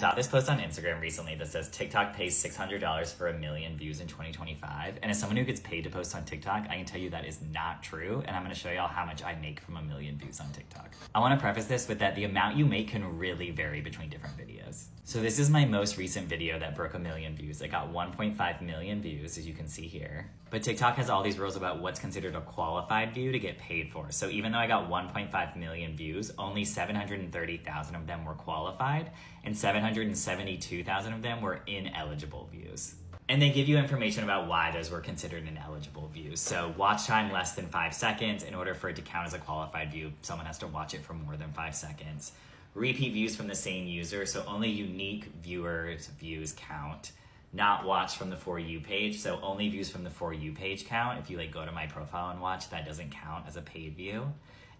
saw this post on Instagram recently that says TikTok pays $600 for 1 million views in 2025. And as someone who gets paid to post on TikTok, I can tell you that is not true. And I'm going to show y'all how much I make from 1 million views on TikTok. I want to preface this with that the amount you make can really vary between different videos. So this is my most recent video that broke 1 million views. It got 1.5 million views, as you can see here. But TikTok has all these rules about what's considered a qualified view to get paid for. So even though I got 1.5 million views, only 730,000 of them were qualified, and 772,000 of them were ineligible views. And they give you information about why those were considered ineligible views. So watch time less than 5 seconds. In order for it to count as a qualified view, someone has to watch it for more than 5 seconds. Repeat views from the same user, so only unique viewers' views count. Not watched from the For You page, so only views from the For You page count. If you go to my profile and watch, that doesn't count as a paid view.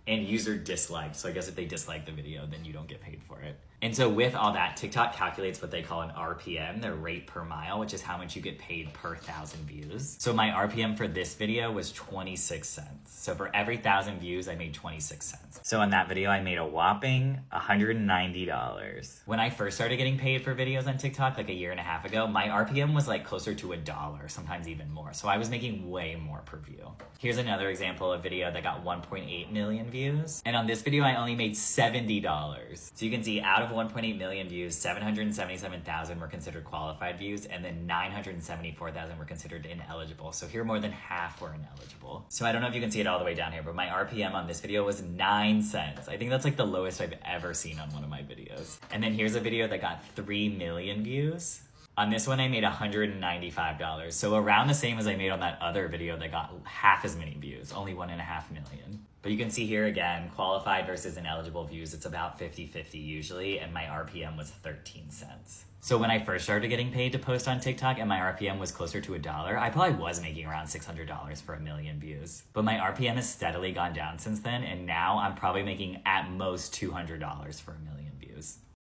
And user disliked, so I guess if they dislike the video, then you don't get paid for it. And so with all that, TikTok calculates what they call an RPM, their rate per mile, which is how much you get paid per 1,000 views. So my RPM for this video was 26 cents. So for every 1,000 views, I made 26 cents. So on that video, I made a whopping $190. When I first started getting paid for videos on TikTok, like 1.5 years ago, my RPM was closer to $1, sometimes even more. So I was making way more per view. Here's another example of video that got 1.8 million views. And on this video, I only made $70. So you can see out of 1.8 million views, 777,000 were considered qualified views, and then 974,000 were considered ineligible. So here more than half were ineligible. So I don't know if you can see it all the way down here, but my RPM on this video was 9 cents. I think that's the lowest I've ever seen on one of my videos. And then here's a video that got 3 million views. On this one, I made $195. So around the same as I made on that other video that got half as many views, only 1.5 million. But you can see here again, qualified versus ineligible views, it's about 50-50 usually, and my RPM was 13 cents. So when I first started getting paid to post on TikTok and my RPM was closer to $1, I probably was making around $600 for 1 million views. But my RPM has steadily gone down since then, and now I'm probably making at most $200 for 1 million views.